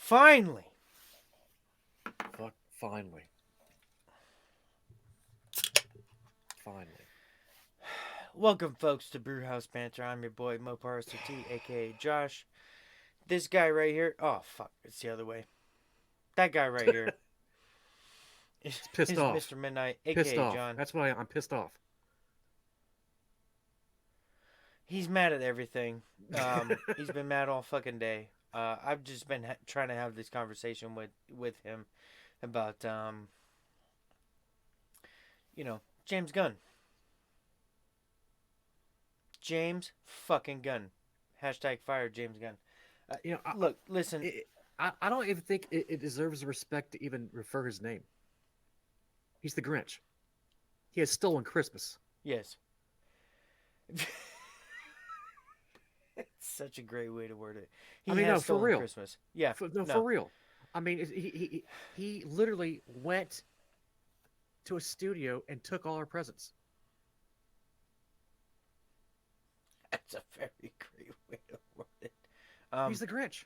Finally, Fuck, finally. Finally. welcome folks to Brew Banter. I'm your boy Mopar SRT, aka Josh. This guy right here. Oh fuck, it's the other way. That guy right here is, It's pissed is off. Mr. Midnight, Pissed aka off. John. That's why I'm pissed off. He's mad at everything. He's been mad all fucking day. I've just been trying to have this conversation with him about James Gunn. James fucking Gunn. Hashtag fire James Gunn. Uh, you know, I, Look, listen. it, I don't even think it deserves the respect to even refer his name. He's the Grinch. He has stolen Christmas. Yes. It's such a great way to word it. I He mean, has no, for stolen real. Christmas. Yeah, For no, real. I mean, he literally went to a studio and took all our presents. that's a very great way to word it. He's Um, the Grinch.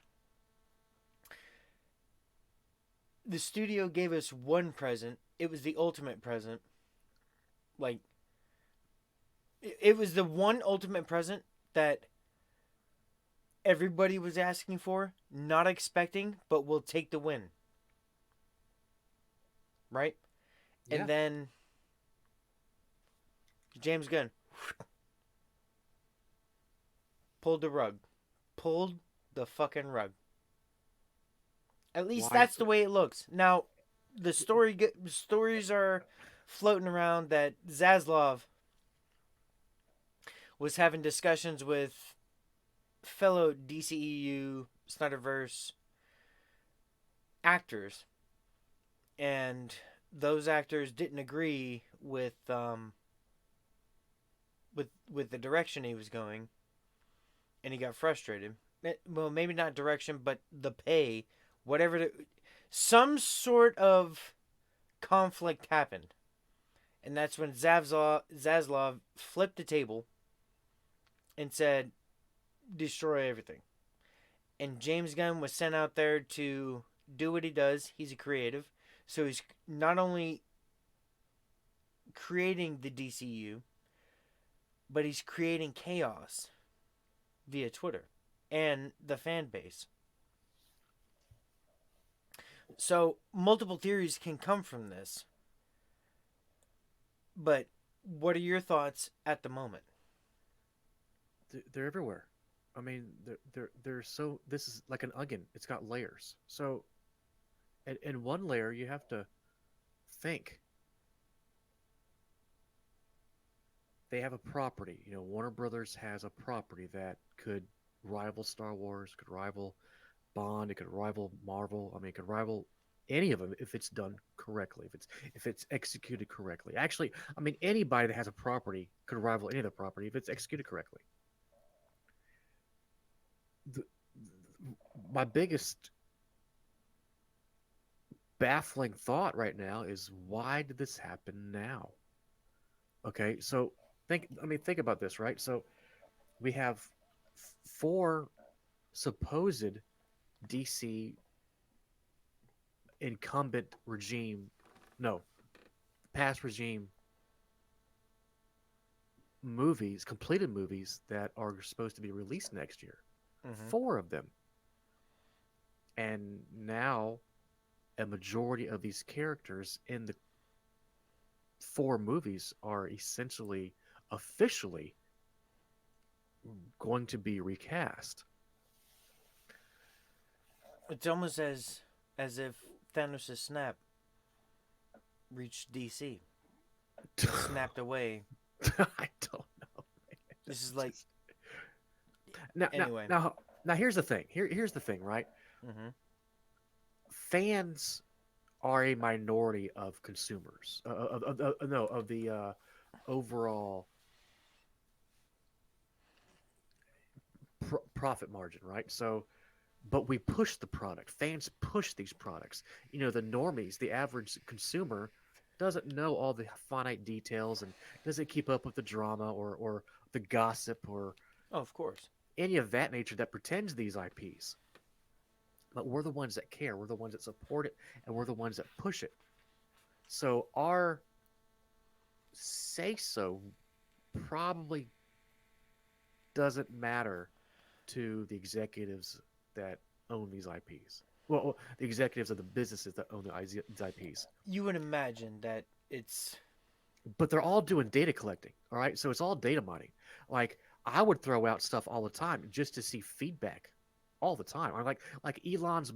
the studio gave us one present. It was the ultimate present. Like, it was the one ultimate present that everybody was asking for, not expecting, but will take the win. Right? And Yeah. then James Gunn pulled the rug. Pulled the fucking rug. At least Why? that's the way it looks. Now, the stories are floating around that Zaslav was having discussions with fellow DCEU Snyderverse actors, and those actors didn't agree with the direction he was going, and he got frustrated. Well, maybe not direction, but the pay, whatever. Some sort of conflict happened, and that's when Zaslav flipped the table and said, "Destroy everything." And James Gunn was sent out there to do what he does. He's a creative, so he's not only creating the DCU, but he's creating chaos via Twitter and the fan base. So multiple theories can come from this. But what are your thoughts at the moment? They're everywhere. I mean, they're so. This is like an onion. It's got layers. So, in one layer, you have to think. They have a property. You know, Warner Brothers has a property that could rival Star Wars, could rival Bond, it could rival Marvel. I mean, it could rival any of them if it's done correctly, if it's executed correctly. Actually, I mean, anybody that has a property could rival any of the property if it's executed correctly. The, my biggest baffling thought right now is why did this happen now? Okay, so think about this, right? So we have four supposed DC incumbent regime, no, past regime movies, completed movies that are supposed to be released next year. Mm-hmm. Four of them. And now a majority of these characters in the four movies are essentially officially going to be recast. It's almost as if Thanos' snap reached DC and snapped away. I don't know. Man. This is It's like just now, now, anyway. now, now. Here's the thing. Here's the thing, right? Mm-hmm. Fans are a minority of consumers. No, of the overall profit margin, right? So, but we push the product. Fans push these products. You know, the normies, the average consumer, doesn't know all the finite details and doesn't keep up with the drama or the gossip or Oh, of course. any of that nature that pretends these IPs. but we're the ones that care. We're the ones that support it, and we're the ones that push it. So our say so probably doesn't matter to the executives that own these IPs. Well, the executives of the businesses that own these IPs. You would imagine that it's But they're all doing data collecting. All right. So it's all data mining. Like I would throw out stuff all the time just to see feedback all the time. I'm like Elon's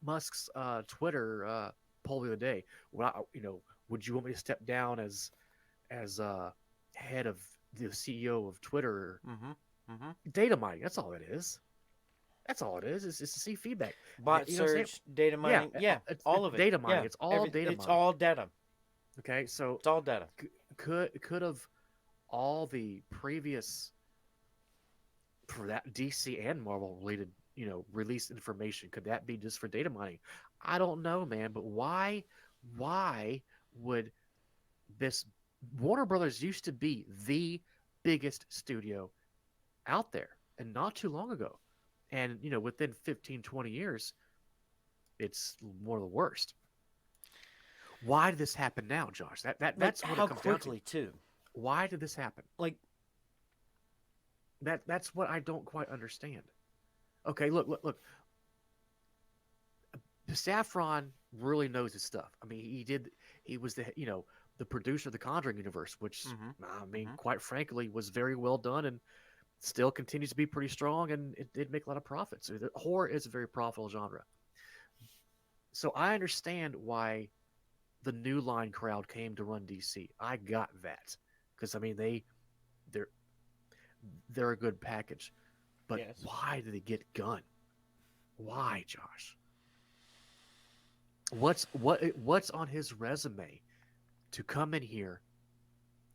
Musk's Twitter poll the other day. Would you want me to step down as head of the CEO of Twitter? mm-hmm, mm-hmm. Data mining. That's all it is. That's all it is. It's to see feedback. Bot You know what I'm saying? search, data Yeah, mining, yeah, all it's of it. data mining. Yeah, It's all data it's mining. all data. Okay, so It's all data. could have all the previous for that DC and Marvel related release information, could that be just for data mining? I don't know, man. But why would this Warner Brothers used to be the biggest studio out there, and not too long ago, and within 15, 20 years it's one of the worst. Why did this happen now, Josh? Like That's what it how comes down to. quickly too. Why did this happen? Like That's what I don't quite understand. Okay, look. Saffron really knows his stuff. I mean, he was the producer of the Conjuring universe, which mm-hmm, I mean, mm-hmm. quite frankly, was very well done and still continues to be pretty strong, and it did make a lot of profits. Horror is a very profitable genre. So I understand why the New Line crowd came to run DC. I got that because I mean they're they're a good package, but Yes. why did they get Gunn? Why, Josh? What's on his resume to come in here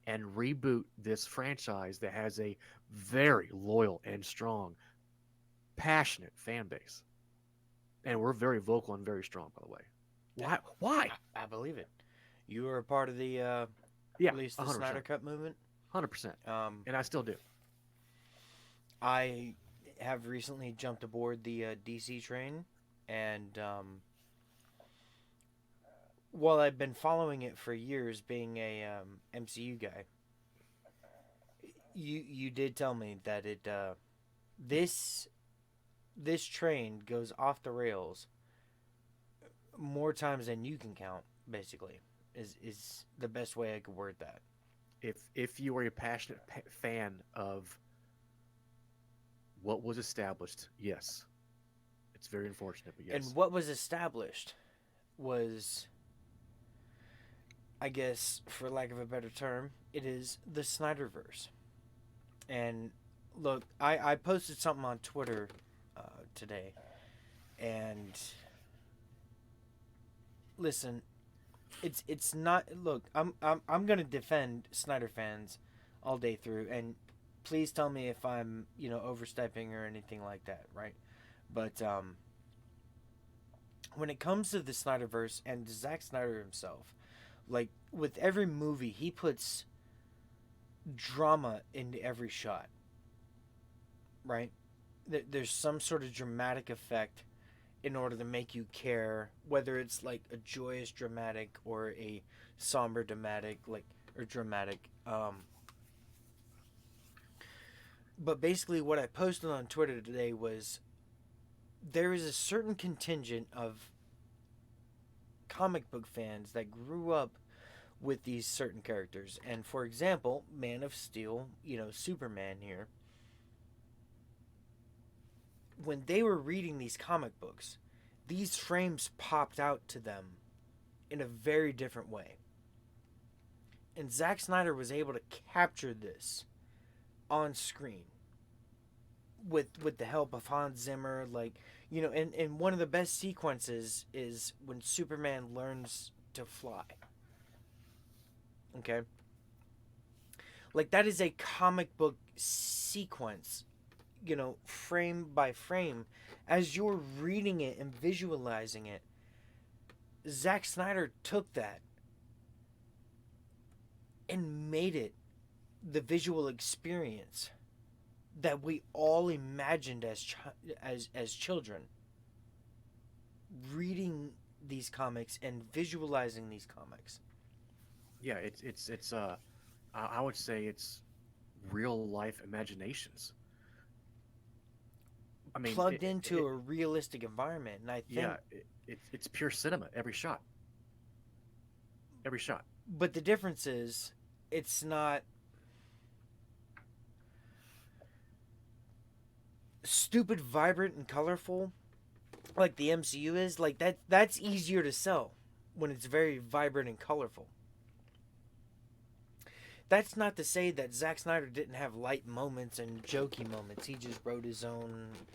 and reboot this franchise that has a very loyal and strong, passionate fan base? And we're very vocal and very strong, by the way. Why? I believe it. You were a part of the Yeah, at least the 100%. Snyder Cut movement. 100%. Um, And I still do. I have recently jumped aboard the DC train, and while I've been following it for years, being a MCU guy, you did tell me that this this train goes off the rails more times than you can count. Basically, is the best way I could word that. If you are a passionate fan of what was established, yes, it's very unfortunate, but And yes. what was established was, I guess, for lack of a better term, it is the Snyderverse. And look, I posted something on Twitter today, and listen, it's not. Look, I'm gonna defend Snyder fans all day through, and please tell me if I'm overstepping or anything like that, right? But when it comes to the Snyderverse and Zack Snyder himself, like with every movie, he puts drama into every shot, right? There's some sort of dramatic effect in order to make you care, whether it's like a joyous dramatic or a somber dramatic, like or dramatic. But basically, what I posted on Twitter today was there is a certain contingent of comic book fans that grew up with these certain characters. And for example, Man of Steel, Superman here, when they were reading these comic books, these frames popped out to them in a very different way. And Zack Snyder was able to capture this on screen with the help of Hans Zimmer, and one of the best sequences is when Superman learns to fly. Okay? Like that is a comic book sequence, frame by frame. As you're reading it and visualizing it, Zack Snyder took that and made it the visual experience that we all imagined as children. reading these comics and visualizing these comics Yeah, I would say it's real life imaginations. I mean, plugged into a realistic environment. And I think, yeah, it's pure cinema. Every shot, every shot. but the difference is, it's not stupid, vibrant, and colorful like the MCU is. Like that, that's easier to sell when it's very vibrant and colorful. That's not to say that Zack Snyder didn't have light moments and jokey moments. He just wrote his own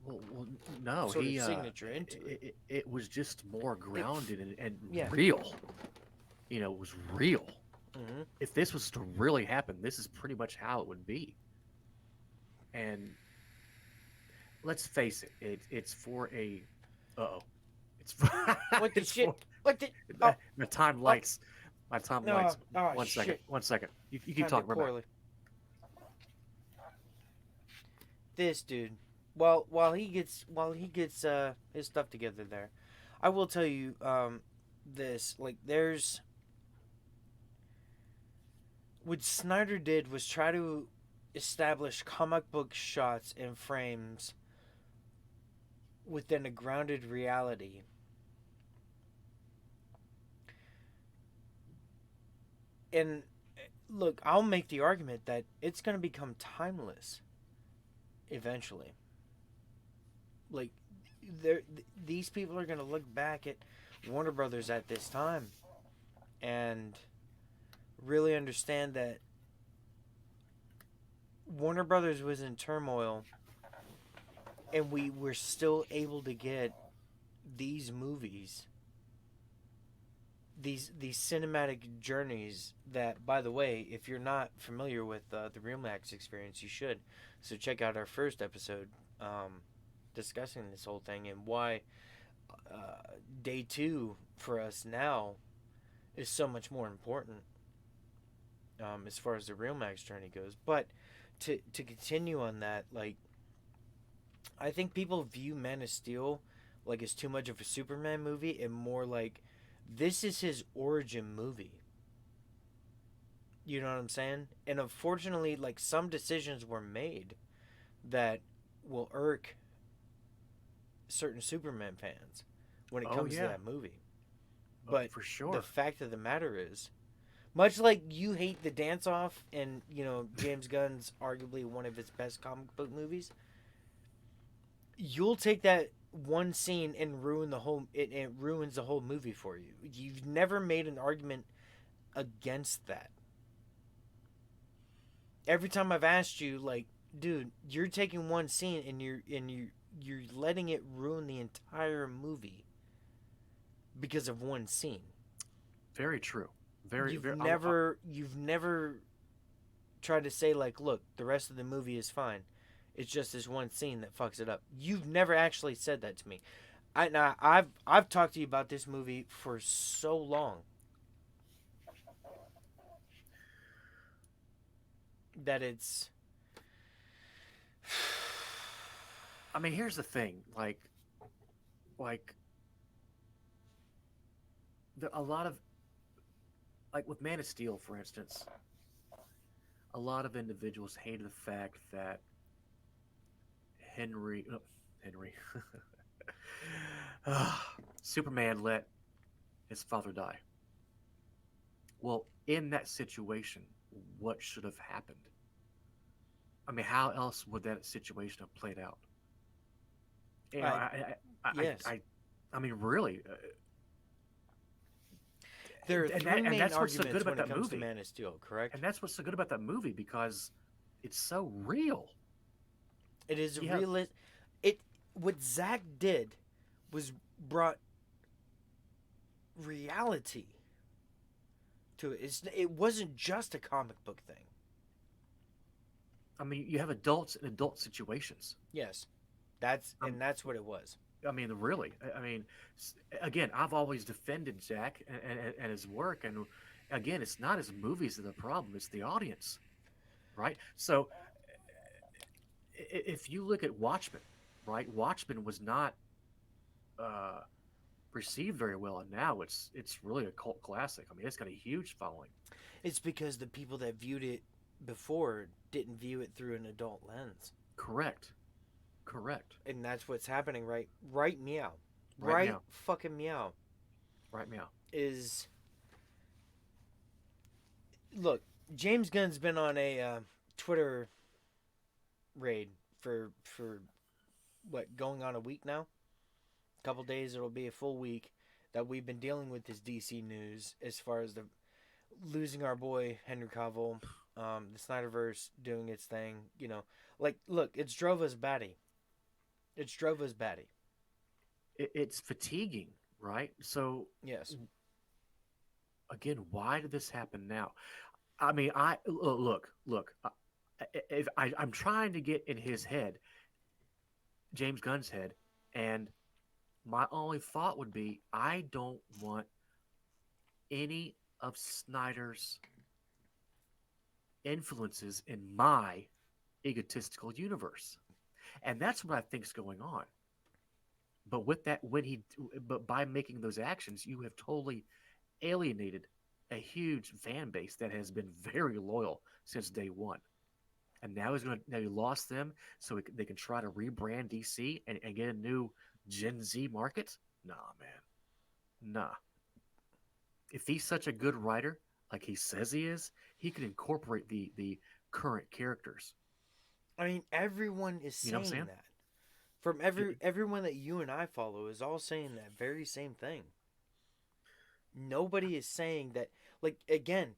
Well, no, sort of signature into it. it was just more It, grounded and yeah. real. You know, it was real. Mm-hmm. If this was to really happen, this is pretty much how it would be. And let's face it, it's for a. Uh oh, it's for, What the it's shit? for What the? Oh, my time oh, lights. My time no! lights. Oh, One second. shit! One second. You keep Timed talking. it We're back. poorly. This dude. While he gets his stuff together there, I will tell you this, like, there's what Snyder did was try to establish comic book shots and frames within a grounded reality. And look, I'll make the argument that it's going to become timeless eventually. Like, these people are going to look back at Warner Brothers at this time and really understand that Warner Brothers was in turmoil, and we were still able to get these movies, these cinematic journeys. That, by the way, if you're not familiar with the Real Max experience, you should. So check out our first episode discussing this whole thing and why day two for us now is so much more important as far as the Real Max journey goes. But to continue on that, like, I think people view Man of Steel like as too much of a Superman movie and more like this is his origin movie. You know what I'm saying? And unfortunately, like, some decisions were made that will irk certain Superman fans when it Oh comes to yeah, that movie. But for the sure. fact of the matter is, much like you hate the dance off and, you know, James Gunn's arguably one of his best comic book movies, you'll take that one scene and ruin the whole it ruins the whole movie for you. You've never made an argument against that. Every time I've asked you, like, dude, you're taking one scene and you're letting it ruin the entire movie because of one scene. Very true. Very You've very. never tried to say, like, look, the rest of the movie is fine. It's just this one scene that fucks it up. You've never actually said that to me. I've talked to you about this movie for so long that it's I mean, here's the thing. Like a lot of like with Man of Steel, for instance, a lot of individuals hated the fact that Henry, Superman let his father die. Well, in that situation, what should have happened? I mean, how else would that situation have played out? You know, I yes. I mean, really, There are three and main that's what's so good arguments about when it that comes to movie, Man of Steel, correct? and that's what's so good about that movie because it's so real. It is You have realist. It what Zach did was brought reality to it. It wasn't just a comic book thing. I mean, you have adults in adult situations. Yes, Um, that's what it was. I mean, really. I mean, again, I've always defended Jack and his work, and again, it's not his movies that are the problem; it's the audience, right? So, if you look at Watchmen, right, Watchmen was not received very well, and now it's really a cult classic. I mean, it's got a huge following. It's because the people that viewed it before didn't view it through an adult lens. Correct. Correct. And that's what's happening right meow. Right Right meow. fucking meow Right meow. is look, James Gunn's been on a Twitter raid for what, going on a week now? A couple days, it'll be a full week that we've been dealing with this DC news as far as the losing our boy Henry Cavill, the Snyderverse doing its thing. Like, look, it's drove us batty. It's drove us batty. It's fatiguing, right? So Yes. again, why did this happen now? I mean, look. If I'm trying to get in his head, James Gunn's head, and my only thought would be, I don't want any of Snyder's influences in my egotistical universe, and that's what I think's going on. But with that, but by making those actions, you have totally alienated a huge fan base that has been very loyal since day one. And now he lost them, so they can try to rebrand DC and get a new Gen Z market. Nah, man, nah. If he's such a good writer, like he says he is, he could incorporate the current characters. I mean, everyone is You know what I'm saying saying? that. From everyone that you and I follow is all saying that very same thing. Nobody is saying that. Like, again,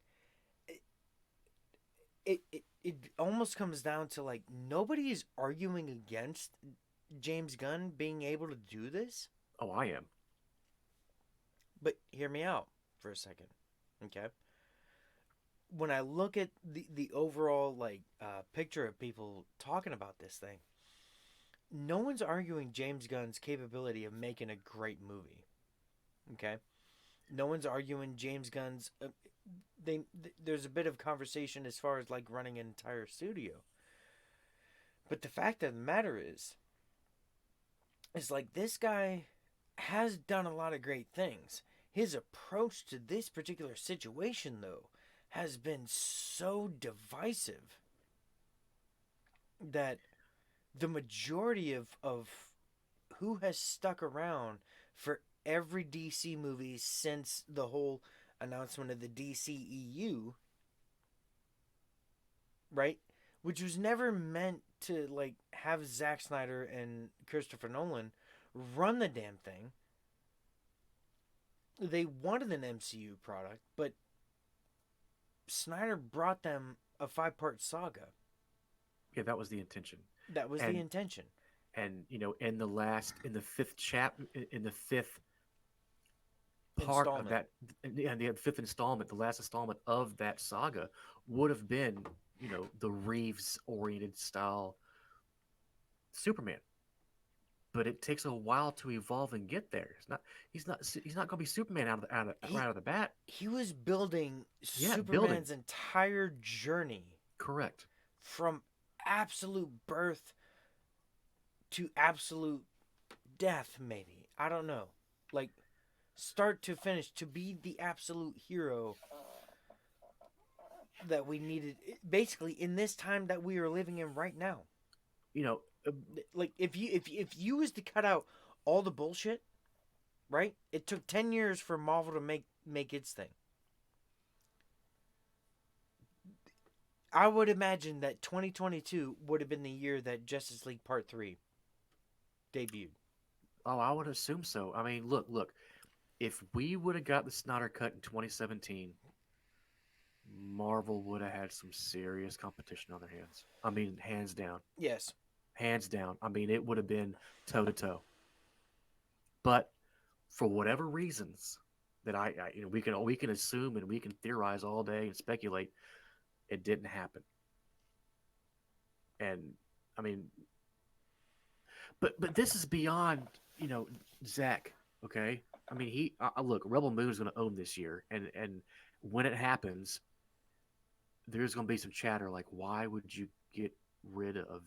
it almost comes down to, like, nobody is arguing against James Gunn being able to do this. Oh, I am. But hear me out for a second, okay? When I look at the overall, like, picture of people talking about this thing, no one's arguing James Gunn's capability of making a great movie. Okay, no one's arguing James Gunn's. There's a bit of conversation as far as, like, running an entire studio, but the fact of the matter is like, this guy has done a lot of great things. His approach to this particular situation, though, has been so divisive that the majority of who has stuck around for every DC movie since the whole announcement of the DCEU, right? Which was never meant to, like, have Zack Snyder and Christopher Nolan run the damn thing. They wanted an MCU product, but Snyder brought them a 5-part saga. Yeah, that was the intention. That was the And intention. in the fifth in the fifth part of Installment. that, and the fifth installment, the last installment of that saga would have been, the Reeves oriented style Superman. But it takes a while to evolve and get there. He's not going to be Superman right He out of the bat. he was building Yeah, building. Superman's entire journey Correct. from absolute birth to absolute death, maybe. I don't know. Like, start to finish, to be the absolute hero that we needed, basically, in this time that we are living in right now. You know, uh, Like, if you was to cut out all the bullshit, right? It took 10 years for Marvel to make its thing. I would imagine that 2022 would have been the year that Justice League Part 3 debuted. oh, I would assume so. I mean, look. If we would have got the Snyder cut in 2017, Marvel would have had some serious competition on their hands. I mean, hands down. Yes. Hands down. I mean, it would have been toe to toe. But for whatever reasons that we can assume and we can theorize all day and speculate, it didn't happen. And I mean, but this is beyond, Zach. Okay, I mean, look, Rebel Moon is going to own this year, and when it happens, there's going to be some chatter like, why would you get rid of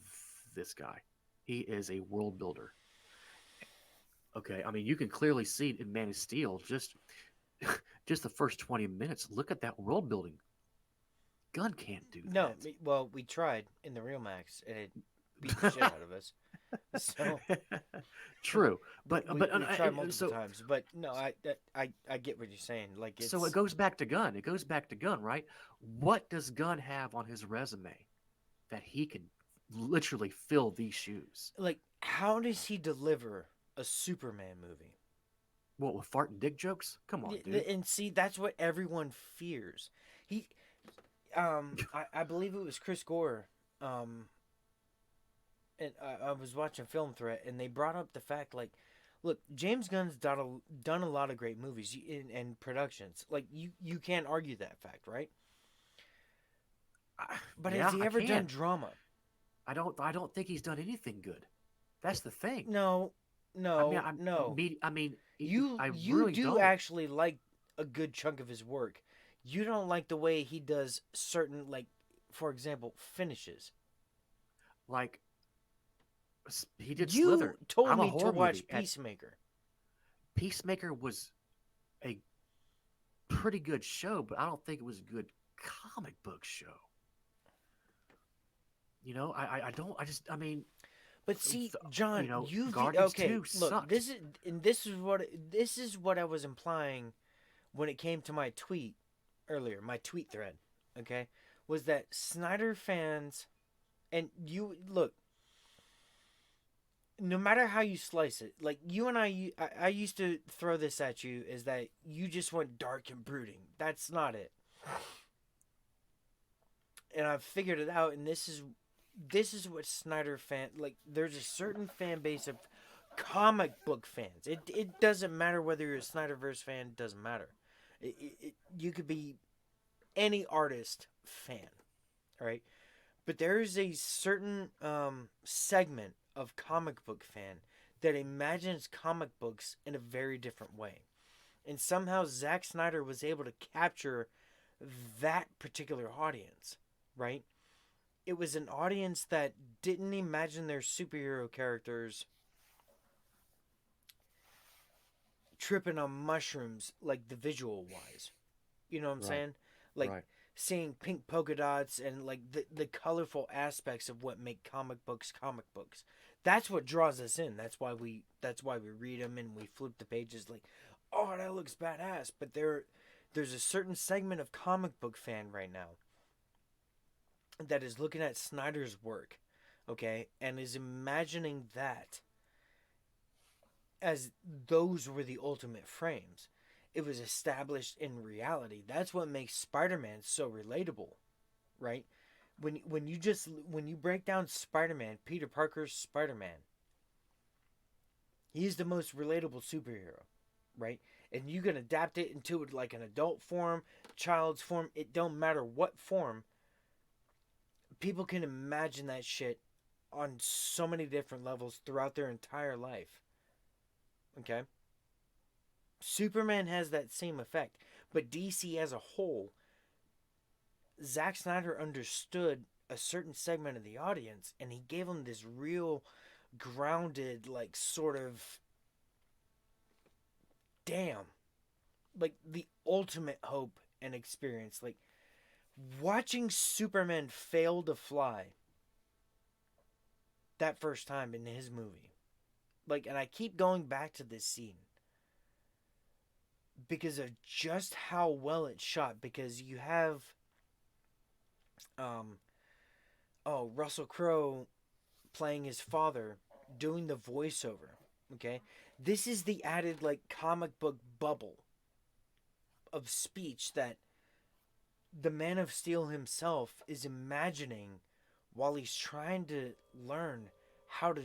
this guy? He is a world builder. Okay, I mean, you can clearly see it in Man of Steel. Just just the first 20 minutes. Look at that world building. Gunn can't do No, that. well, we tried in the real Max, and it beat the shit out of us. So True, we tried multiple so times, but no, I get what you're saying. Like so it it's goes back to Gunn. It goes back to Gunn, right? What does Gunn have on his resume that he can literally fill these shoes? like how does he deliver a Superman movie? What, with fart and dick jokes? Come on, dude. And see, that's what everyone fears. He, I believe it was Chris Gore, um, and I was watching Film Threat, and they brought up the fact like, look, James Gunn's done a lot of great movies and productions. Like you can't argue that fact, right? But has Yeah, he I ever done can. drama? I don't think he's done anything good. That's the thing. No, I mean, no. I You really do don't. actually like a good chunk of his work. You don't like the way he does certain like, for example, finishes. Like, he did You Slither. told I'm a me to horror watch movie. At Peacemaker. Peacemaker was a pretty good show, but I don't think it was a good comic book show. I don't. I mean, But see, John, Guardians okay. 2 Look, sucked. this is what I was implying when it came to my tweet earlier, my tweet thread. Okay, was that Snyder fans and you look, no matter how you slice it, like you and I used to throw this at you is that you just went dark and brooding. That's not it. And I've figured it out, and this is what Snyder fan like. There's a certain fan base of comic book fans. It doesn't matter whether you're a Snyderverse fan. It doesn't matter. You could be any artist fan, all right? But there is a certain segment of comic book fan that imagines comic books in a very different way. And somehow Zack Snyder was able to capture that particular audience, right? It was an audience that didn't imagine their superhero characters tripping on mushrooms like the visual wise. You know what I'm Right, saying? Like right. seeing pink polka dots and like the colorful aspects of what make comic books comic books. That's what draws us in. That's why we read them and we flip the pages like, "Oh, that looks badass." But there's a certain segment of comic book fan right now that is looking at Snyder's work, okay, and is imagining that as those were the ultimate frames. It was established in reality. That's what makes Spider-Man so relatable, right? When you break down Spider-Man, Peter Parker's Spider-Man, he's the most relatable superhero, right? And you can adapt it into like an adult form, child's form. It don't matter what form. People can imagine that shit on so many different levels throughout their entire life. Okay? Superman has that same effect, but DC as a whole, Zack Snyder understood a certain segment of the audience and he gave them this real grounded like sort of damn, like the ultimate hope and experience, like watching Superman fail to fly that first time in his movie. Like, and I keep going back to this scene because of just how well it's shot. Because you have, um, Russell Crowe playing his father, doing the voiceover. Okay, this is the added like comic book bubble of speech that the Man of Steel himself is imagining while he's trying to learn how to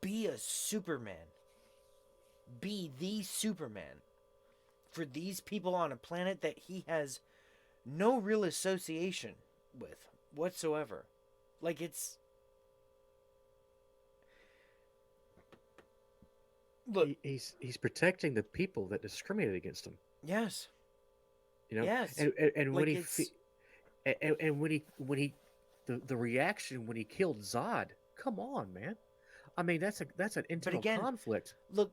be a Superman, be the Superman for these people on a planet that he has no real association with whatsoever. Like it's look, He's protecting the people that discriminated against him. yes, You know, yes, and when like it's and when he the reaction when he killed Zod. Come on, man. I mean, that's an But internal again, conflict. look,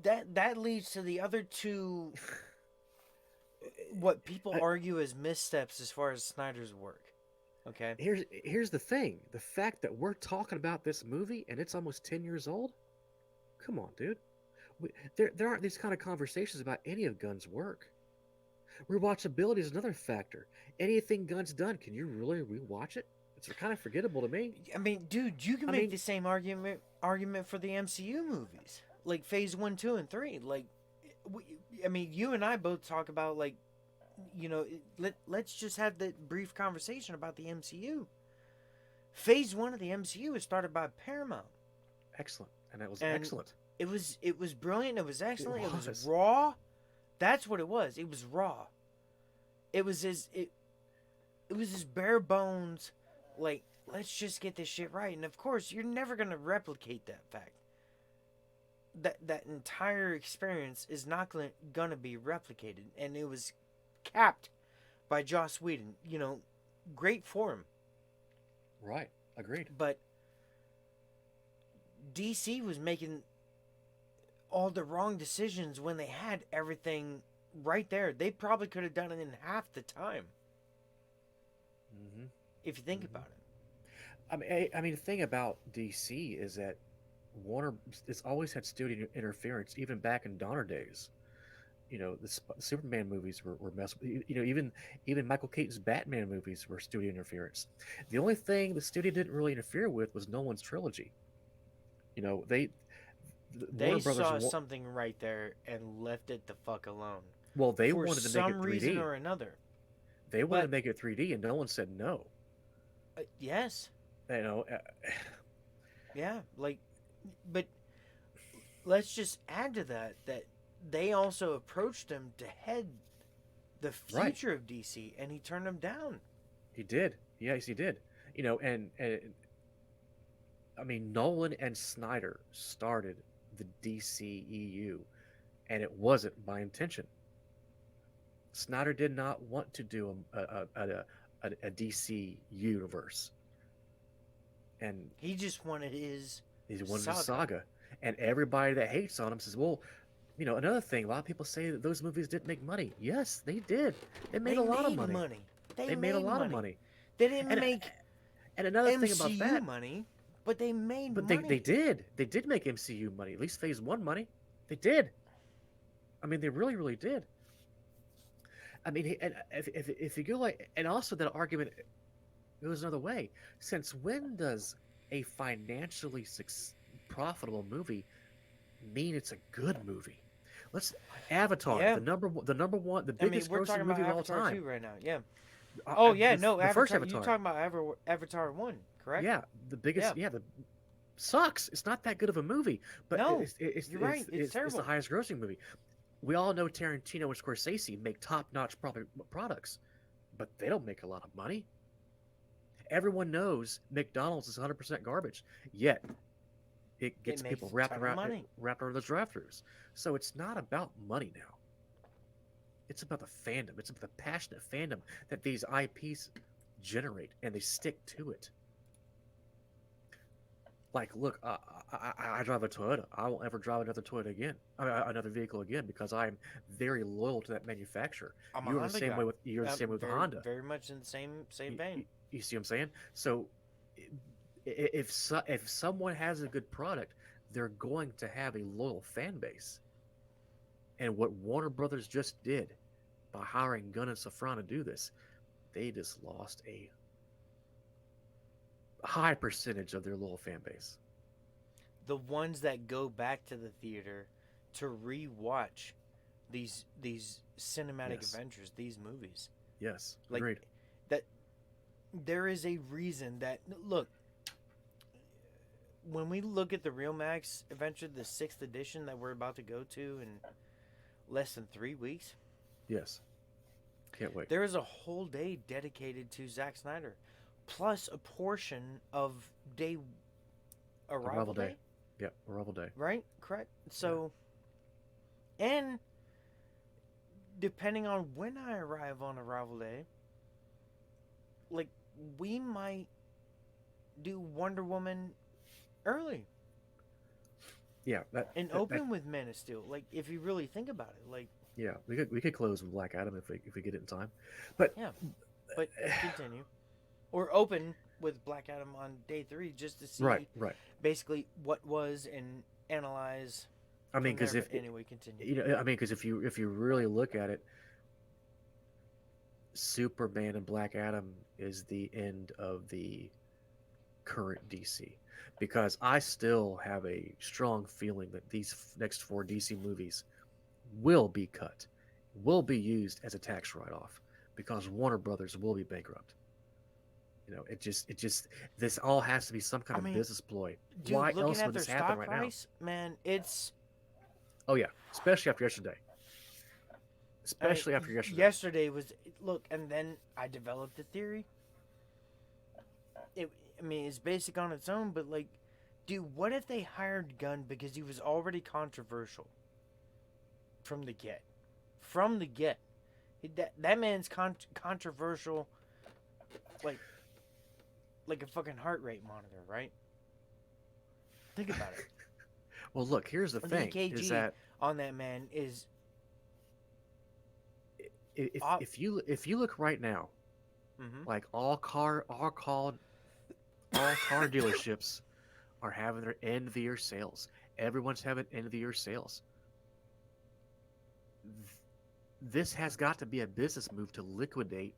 that leads to the other two, what people I, argue as missteps as far as Snyder's work. Okay, here's the thing: the fact that we're talking about this movie and it's almost 10 years old. Come on, dude. There aren't these kind of conversations about any of Gunn's work. Rewatchability is another factor. Anything Gunn's done, can you really rewatch it? It's kind of forgettable to me. I mean, dude, you can I make mean, the same argument for the MCU movies, like Phase 1, 2, and 3. Like, we, I mean, you and I both talk about like, let's just have the brief conversation about the MCU. Phase 1 of the MCU was started by Paramount, excellent, and that was and excellent. it was brilliant. It was It excellent. It was was. raw. That's what it was. It was raw. It was his bare bones, like, let's just get this shit right. And of course, you're never gonna replicate that fact. That entire experience is not gonna be replicated, and it was capped by Joss Whedon. Great for him, Right. Agreed. but DC was making all the wrong decisions when they had everything right there. They probably could have done it in half the time Hmm. if you think Hmm. about it. I mean, the thing about DC is that Warner has always had studio interference, even back in Donner days. The Superman movies were messed. Even Michael Keaton's Batman movies were studio interference. The only thing the studio didn't really interfere with was Nolan's trilogy. They They Warner Brothers. saw something right there and left it the fuck alone Well, they for wanted to make it some reason 3D. or another. They wanted to But make it 3D, and Nolan said no. yes, You know, yeah, like, but let's just add to that they also approached him to head the right? future of DC, and he turned them down. He did. Yes, he did. And I mean, Nolan and Snyder started the DCEU, and it wasn't by intention. Snyder did not want to do a DC universe, and He just wanted his he wanted a saga. saga. And everybody that hates on him says, "Well, another thing. A lot of people say that those movies didn't make money. Yes, they did. They made They a lot of made money. money. They They made a made lot of money. money. They didn't And make and another thing about MCU that, money, but they made but they money. did. They did make MCU money. At least Phase One money. They did. I mean, they really, really did. I mean, and if you go like, and also that argument goes another way. Since when does a financially profitable movie mean it's a good movie? Let's Avatar, Yeah, the number one, the I mean, biggest we're grossing talking about movie of all Avatar time. 2 right now. Yeah. Oh yeah, no, The first Avatar. You Avatar, talking about Avatar 1, correct? yeah, the biggest, Yeah. yeah, the sucks. It's not that good of a movie, but No, you're right. It's it's the terrible. highest grossing movie. We all know Tarantino and Scorsese make top notch products, but they don't make a lot of money. Everyone knows McDonald's is 100% garbage, yet it It gets people makes a ton of money. wrapped around those drive-throughs. So it's not about money now. It's about the fandom. It's about the passionate fandom that these IPs generate, and they stick to it. Like, look, I drive a Toyota. I won't ever drive another Toyota again, another vehicle again, because I'm very loyal to that manufacturer. I'm a Honda guy. You're the same way with the Very, Honda. very much in the same You, vein. you see what I'm saying? So, if someone has a good product, they're going to have a loyal fan base. And what Warner Brothers just did by hiring Gunn and Safran to do this, they just lost a high percentage of their loyal fan base. The ones that go back to the theater to rewatch these cinematic Yes. adventures, these movies. Yes. Like Agreed. that, there is a reason that, look, when we look at the Real Max Adventure, the 6th edition that we're about to go to in less than 3 weeks, Yes. Can't wait. there is a whole day dedicated to Zack Snyder, plus a portion of day arrival day. Yeah. Arrival day. Right? Correct. So, and depending on when I arrive on arrival day, like, we might do Wonder Woman early. Yeah, and that open with Man of Steel. Like if you really think about it, like yeah, we could close with Black Adam if we get it in time, but yeah. But continue or open with Black Adam on day 3 just to right, see right. basically what was and analyze I mean, from there. because But if anyway, continue. I mean, because if you really look at it, Superman and Black Adam is the end of the current DC, because I still have a strong feeling that these next four DC movies will be cut, will be used as a tax write-off, because Warner Brothers will be bankrupt. It just this all has to be some kind I of mean, business ploy. dude, Why looking else at would their this happen stock right now? price, man, it's Oh yeah, especially after yesterday. I mean, Especially after yesterday. yesterday was look, and then I developed a theory. It, I mean, it's basic on its own, but like, dude, what if they hired Gunn because he was already controversial from the get? From the get, that man's controversial, like a fucking heart rate monitor, right? Think about it. Well, look, here's the The thing: is EKG that on that man is if off. if you if you look right now, Mm-hmm. like all car dealerships are having their end of the year sales. Everyone's having end of the year sales. This has got to be a business move to liquidate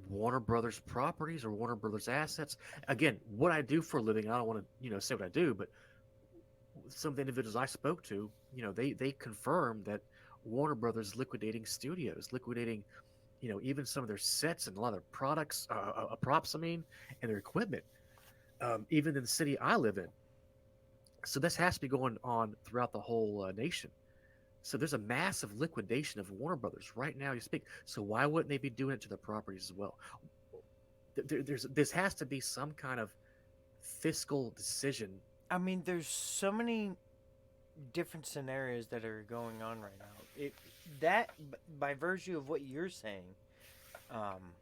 Warner Brothers properties or Warner Brothers assets. Again, what I do for a living, I don't want to, say what I do, but some of the individuals I spoke to, they confirmed that Warner Brothers liquidating studios, liquidating, even some of their sets and a lot of their products, props, I mean, and their equipment, even in the city I live in. So this has to be going on throughout the whole nation. So there's a massive liquidation of Warner Brothers right now. You speak. So why wouldn't they be doing it to their properties as well? This has to be some kind of fiscal decision. I mean, there's so many different scenarios that are going on right now. It that by virtue of what you're saying, um,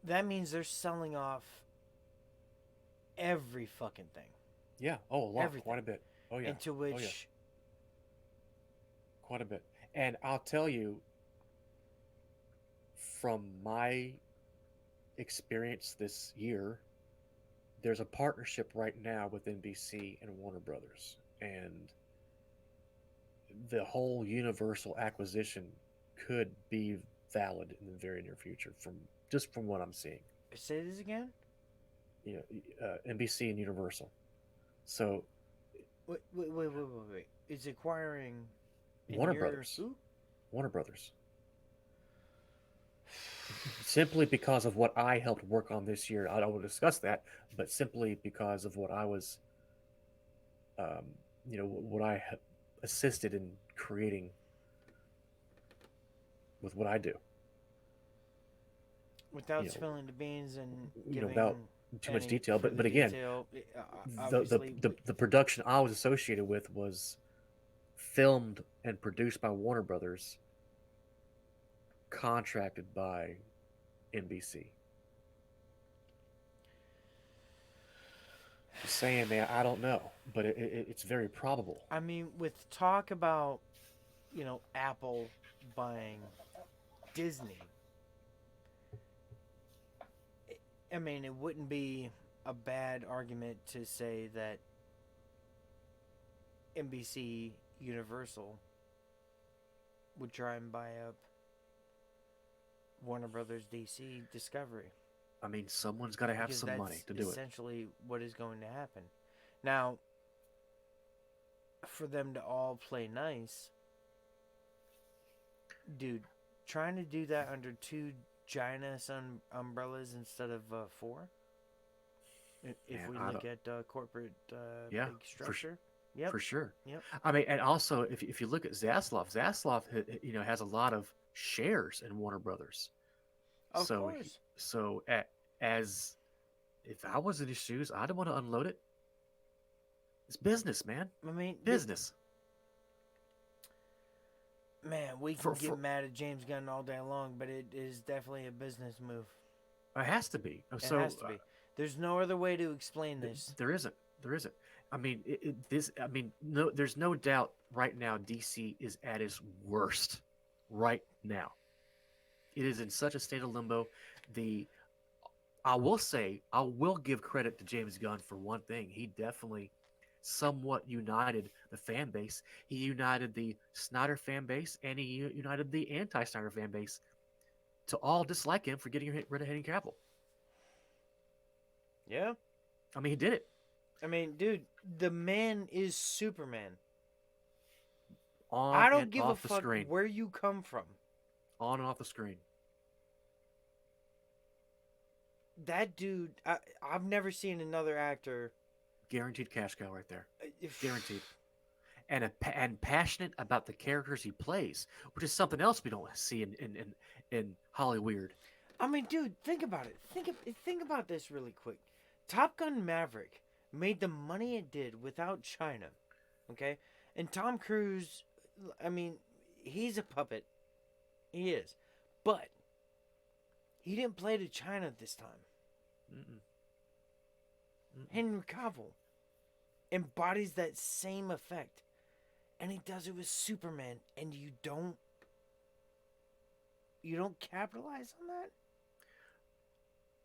that means they're selling off every fucking thing, Yeah. Oh, a lot, everything, quite a bit. Oh yeah. into Oh yeah, which quite a bit. And I'll tell you, from my experience this year, there's a partnership right now with NBC and Warner Brothers, and the whole Universal acquisition could be valid in the very near future, from what I'm seeing. say this again. NBC and Universal. So Wait. Is acquiring in Warner your Brothers, who? Warner Brothers, simply because of what I helped work on this year. I don't want to discuss that, but simply because of what I was, um, what I assisted in creating with what I do. You Without know, spilling the beans and without giving too much any detail, but further again, detail, the, the obviously, the the production I was associated with was filmed and produced by Warner Brothers, contracted by NBC. Just saying, man, I don't know, but it's very probable. I mean, with talk about Apple buying Disney, I mean, it wouldn't be a bad argument to say that NBC Universal would try and buy up Warner Brothers DC Discovery I mean, someone's got to have because some money that's to do it. essentially what is going to happen. Now, for them to all play nice, dude, trying to do that under two giant ass umbrellas instead of four. If Man, we I look don't. at corporate Yeah, big for structure, yep, for sure. yep, I mean, and also if you look at Zaslav, has a lot of shares in Warner Brothers. of So course. as if I was in his shoes, I'd want to unload it. It's business, man. I mean, Business. man, we can For get mad at James Gunn all day long, but it is definitely a business move. it has to be. It So has to be. There's no other way to explain this. there isn't. There isn't. I mean, this. I mean, no. There's no doubt. Right now, DC is at its worst. Right now, it is in such a state of limbo. The I will say, I will give credit to James Gunn for one thing. He definitely somewhat united the fan base. He united the Snyder fan base, and he united the anti-Snyder fan base to all dislike him for getting rid of Henry Cavill. Yeah. I mean, he did it I mean, dude, the man is Superman. on I and don't give a off the fuck screen, where you come from. on and off the screen. That dude, I've never seen another actor. Guaranteed cash cow right there. If, Guaranteed. And passionate about the characters he plays, which is something else we don't see in Hollywood. I mean, dude, think about it. Think about this really quick. Top Gun Maverick made the money it did without China, okay? And Tom Cruise, I mean, he's a puppet. He is. But he didn't play to China this time. Mm-mm, mm-mm. Henry Cavill embodies that same effect. And he does it with Superman, and you don't capitalize on that?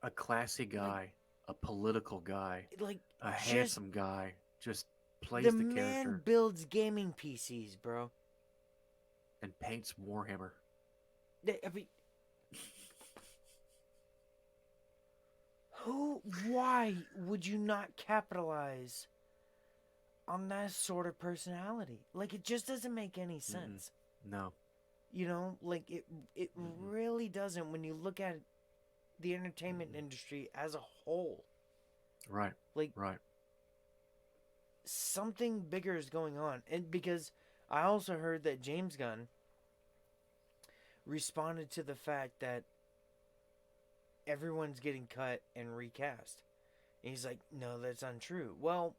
A classy Like guy, a political guy, like a just handsome guy, just the plays the man character builds gaming PCs, bro. and paints Warhammer. I mean, why would you not capitalize on that sort of personality? Like, it just doesn't make any Mm-mm. sense. No. Like it Mm-mm. really doesn't when you look at the entertainment Mm-mm. industry as a whole. Right. Like, Right. something bigger is going on. And because I also heard that James Gunn responded to the fact that everyone's getting cut and recast. And he's like, no, that's untrue. Well,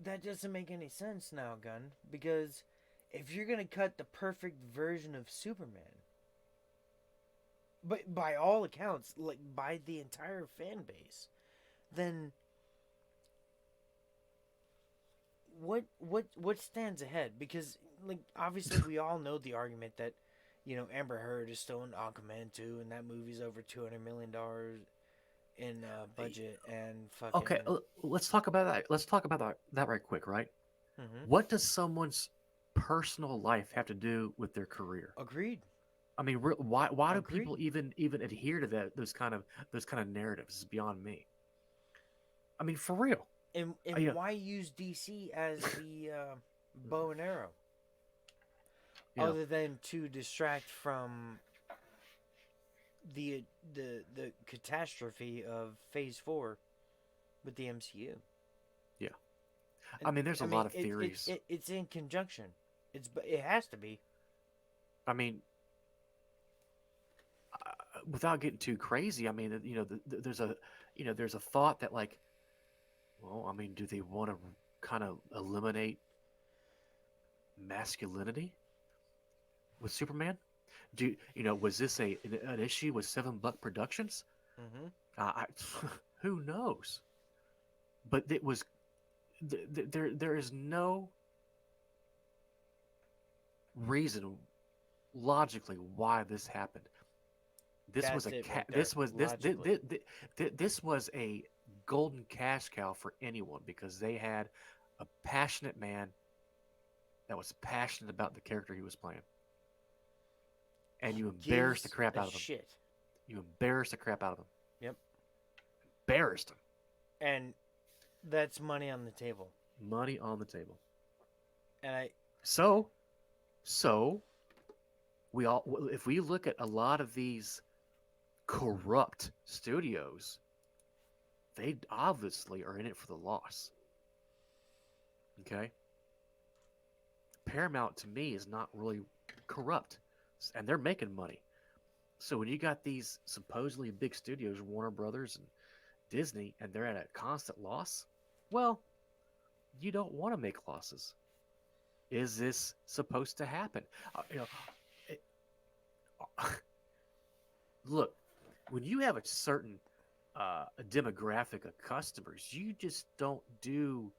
that doesn't make any sense now, Gunn, because if you're going to cut the perfect version of Superman, but by all accounts, like by the entire fan base, then what stands ahead? Because like obviously we all know the argument that Amber Heard is still in Aquaman 2, and that movie's over $200 million in budget, and Okay. fucking. Let's talk about that. Let's talk about that right quick. Right. Mm-hmm. What does someone's personal life have to do with their career? Agreed. I mean, why do Agreed. people even adhere to those kind of narratives? Is beyond me. I mean, for real. And Yeah, why use DC as the bow and arrow, yeah. other than to distract from the the catastrophe of Phase 4 with the MCU? Yeah. And I mean, there's I a mean, lot of theories. it's in conjunction. It has to be. I mean, without getting too crazy, I mean, there's a thought that like, well, I mean, do they want to kind of eliminate masculinity with Superman? Was this an issue with Seven Buck Productions? Mm-hmm. I who knows? But it was there is no reason logically why this happened. This was That's a it right there. this was Logically, this was a golden cash cow for anyone because they had a passionate man that was passionate about the character he was playing, and you embarrassed the gives crap a out of him. shit. You embarrassed the crap out of him. Yep. Embarrassed him. And that's money on the table. Money on the table. And I So, so we all if we look at a lot of these corrupt studios, they obviously are in it for the loss. Okay? Paramount to me is not really corrupt, and they're making money. So when you got these supposedly big studios, Warner Brothers and Disney, and they're at a constant loss, well, you don't want to make losses. Is this supposed to happen? It, look, when you have a certain a demographic of customers. You just don't do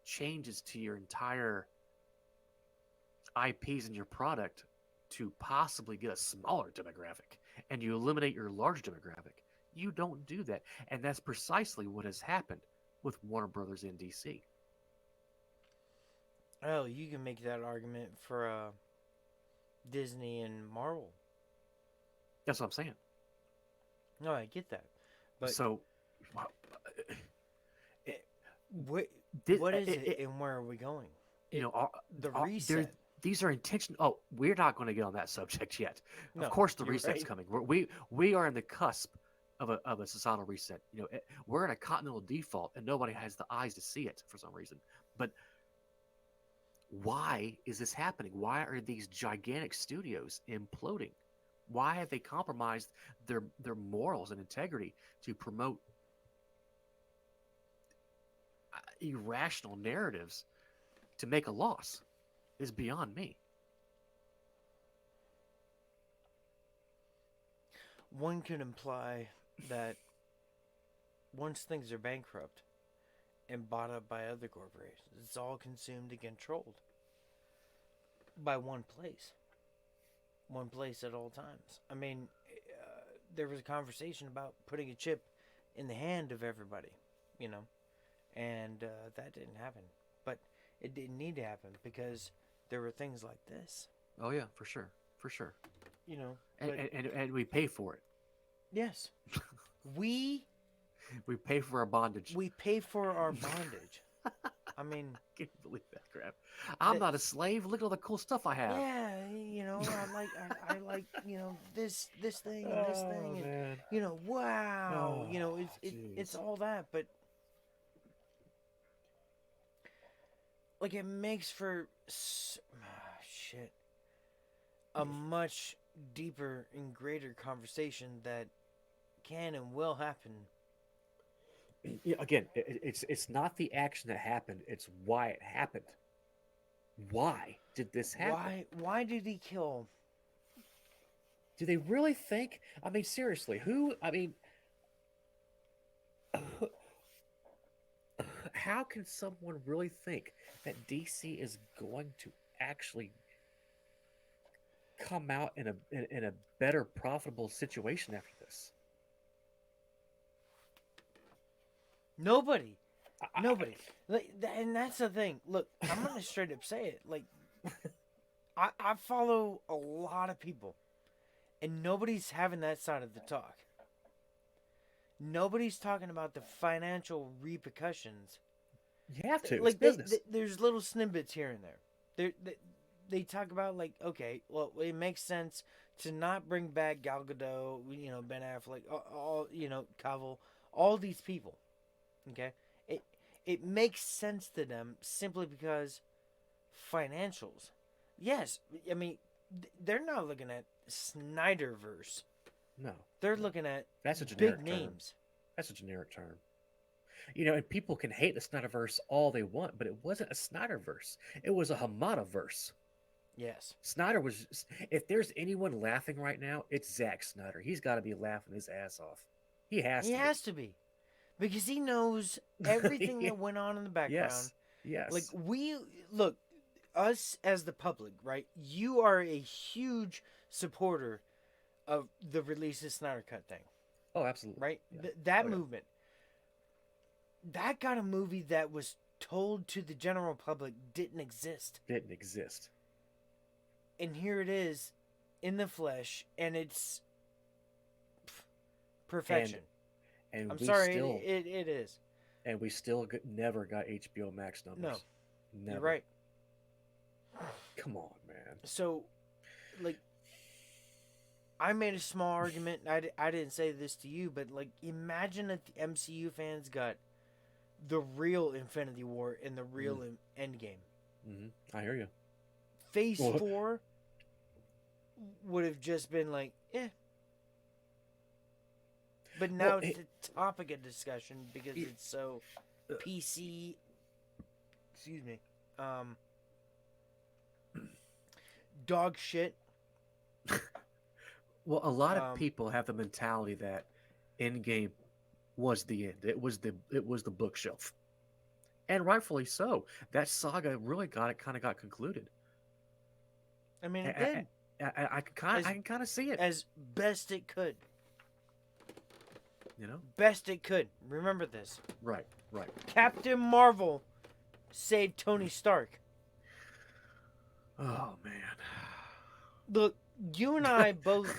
changes to your entire IPs in your product to possibly get a smaller demographic and you eliminate your large demographic. You don't do that. And that's precisely what has happened with Warner Brothers in DC. Oh, you can make that argument for Disney and Marvel. That's what I'm saying. No, I get that, but So, eh, what this, what is it, and where are we going? you It know, the there, reset. these are intentional. Oh, we're not going to get on that subject yet. Of No, course, the you're reset's right. coming. We are in the cusp of a societal reset. We're in a continental default, and nobody has the eyes to see it for some reason. But why is this happening? Why are these gigantic studios imploding? Why have they compromised their morals and integrity to promote irrational narratives to make a loss? Is beyond me. One could imply that once things are bankrupt and bought up by other corporations, it's all consumed and controlled by one place at all times. I mean, there was a conversation about putting a chip in the hand of everybody, you know, and that didn't happen. But it didn't need to happen because there were things like this, Oh yeah, for sure, for sure. you know. And But and we pay for it. yes, we We pay for our bondage. we pay for our bondage. I mean, I can't believe that crap. I'm that not a slave. Look at all the cool stuff I have. yeah, you know, I like this thing and this Oh thing and man. wow, Oh it's jeez. all that, but like it makes for shit a much deeper and greater conversation that can and will happen. Yeah, again, it's not the action that happened. It's why it happened. Why did this happen? Why did he kill? Do they really think? I mean, seriously, who? I mean, how can someone really think that DC is going to actually come out in a better profitable situation after this? Nobody. I, Nobody. Like, and that's the thing. Look, I'm gonna straight up say it. Like, I follow a lot of people, and nobody's having that side of the talk. Nobody's talking about the financial repercussions. you have to. It's Like, business. there's little snippets here and there. They talk about like, okay, well, it makes sense to not bring back Gal Gadot, Ben Affleck, all Cavill, all these people. Okay, it it makes sense to them simply because financials. Yes, I mean they're not looking at Snyderverse. No, They're no. looking at That's a big generic term. names. That's a generic term. And people can hate the Snyderverse all they want, but it wasn't a Snyderverse. It was a Hamada-verse. Yes, Snyder was. If there's anyone laughing right now, it's Zack Snyder. He's got to be laughing his ass off. He has he to be. has to be because he knows everything that went on in the background. Yes. Like Yes. we look, us as the public, right? You are a huge supporter of the release of Snyder Cut thing, Oh, absolutely. right? Yeah. That Oh, yeah. movement that got a movie that was told to the general public didn't exist. Didn't exist. And here it is in the flesh, and it's And perfection. and I'm we sorry, still it is. and we still never got HBO Max No, numbers. you're Never. right. Come on, man. So, like, I made a small argument. I didn't say this to you, but, like, imagine if the MCU fans got the real Infinity War and the real Mm, Endgame. I hear you. Phase Well, 4 would have just been like, eh. But well, now it's the topic of discussion because it, it's so uh, PC. Excuse me. Um, dog shit. well, a lot of Um, people have the mentality that Endgame was the end. It was the bookshelf, and rightfully so. That saga really got concluded. I mean, it I, did I as can kind of see it. as best it could. You know, Best it could. Remember this. right, right. Captain Marvel saved Tony Stark. Oh man. Look, you and I both.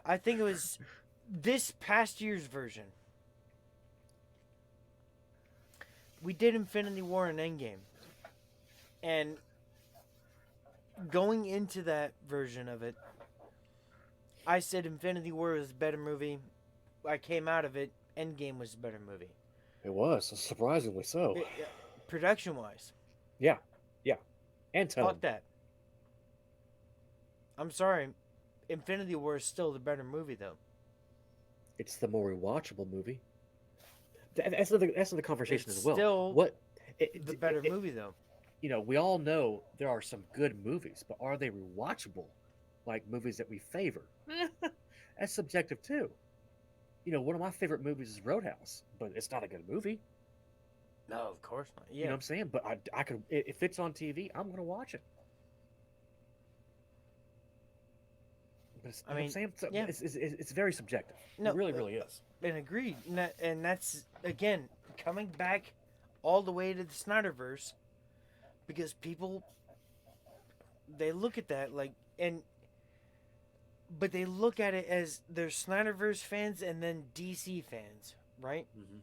I think it was this past year's version. We did Infinity War and Endgame, and going into that version of it, I said Infinity War was a better movie. I came out of it. Endgame was a better movie. It was surprisingly so. Production wise, Yeah, yeah, and tone. fuck that. I'm sorry. Infinity War is still the better movie, though. It's the more rewatchable movie. That's the conversation It's as well. still What the better movie, though. we all know there are some good movies, but are they rewatchable? Like movies that we favor? That's subjective too. One of my favorite movies is Roadhouse, but it's not a good movie. No, of course not. You know Yeah. what I'm saying? But I could, if it's on TV, I'm gonna watch it. But I mean, I'm saying? So yeah. it's very subjective. No, It really, really is. and agreed. And that's, again, coming back all the way to the Snyderverse because people, they look at that like, but they look at it as they're Snyderverse fans and then DC fans, right? Hmm.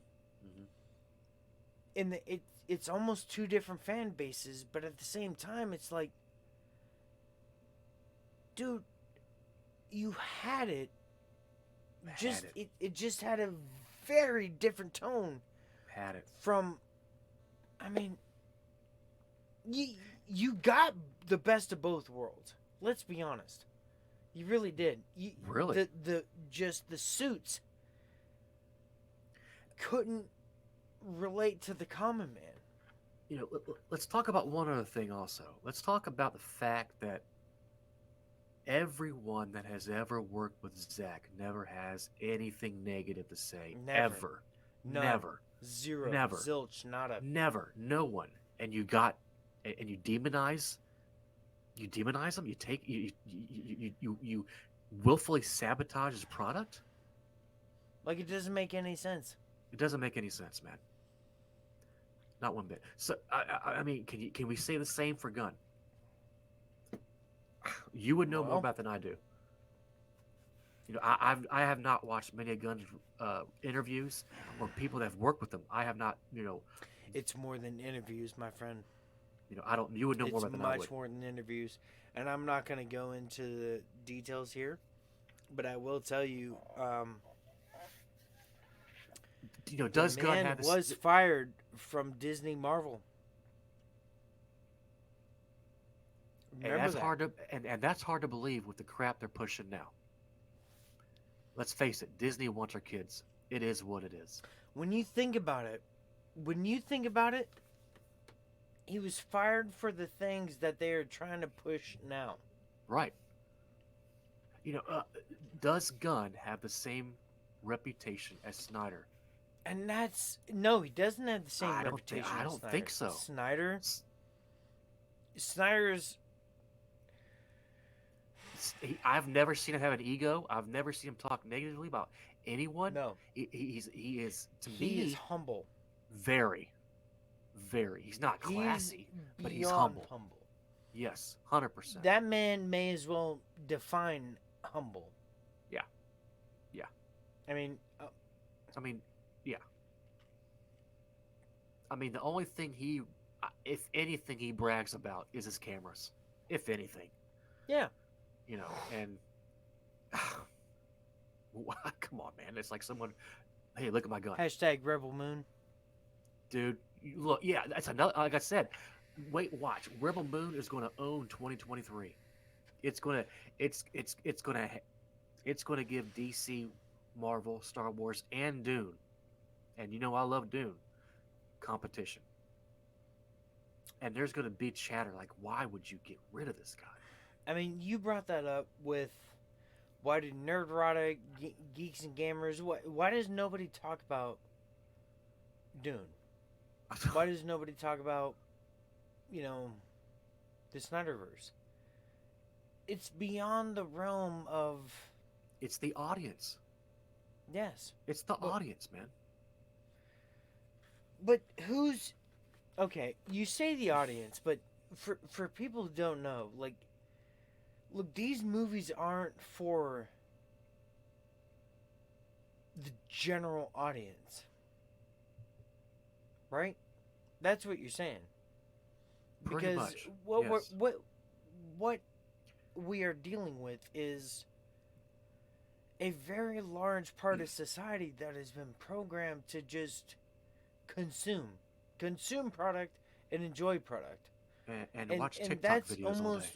Hmm. It's almost two different fan bases, but at the same time, it's like, dude, you had it. Had it. It just had a very different tone Had it. from. I mean, you got the best of both worlds. Let's be honest. You really did. Really? The suits couldn't relate to the common man. Let's talk about one other thing also. Let's talk about the fact that everyone that has ever worked with Zach never has anything negative to say. Never. Ever. None. Never. Zero. Never. Zilch. Nada. Never. No one. And you demonize them. You willfully sabotage his product. Like, it doesn't make any sense. It doesn't make any sense, man. Not one bit. So I mean, can we say the same for Gunn? You would know more about than I do. I have not watched many of Gunn's interviews or people that have worked with him. I have not. It's more than interviews, my friend. I don't. You would know more It's about than I would. much more than interviews, and I'm not going to go into the details here, but I will tell you. Does the Gunn man have this? was fired from Disney Marvel. Remember And that's that. hard to and that's hard to believe with the crap they're pushing now. Let's face it, Disney wants our kids. It is what it is. When you think about it, he was fired for the things that they are trying to push now. Right. Does Gunn have the same reputation as Snyder? And that's no, he doesn't have the same reputation. I as don't Snyder. think so. Snyder's. I've never seen him have an ego. I've never seen him talk negatively about anyone. No, he is to he me is humble. very, very. He's not classy, but he's Beyond humble. Yes, 100%. That man may as well define humble. Yeah. Yeah. I mean, yeah. I mean, the only thing if anything, he brags about is his cameras. If anything. yeah. And come on, man. It's like someone, hey, look at my gun. Hashtag Rebel Moon. Dude, look, yeah, that's another, like I said, watch. Rebel Moon is going to own 2023. It's going to give DC, Marvel, Star Wars, and Dune. And I love Dune. Competition. And there's going to be chatter like, why would you get rid of this guy? I mean, you brought that up with Why do nerdrotic geeks and gamers? Why does nobody talk about Dune? Why does nobody talk about, you know, the Snyderverse? It's beyond the realm of, It's the audience. yes, It's the but audience, man. who's okay? You say the audience, but for people who don't know, like, look, these movies aren't for the general audience, right? That's what you're saying. Pretty Because much. Yes. what we are dealing with is a very large part of society that has been programmed to just consume, consume product and enjoy product, And watch and TikTok that's videos all day. almost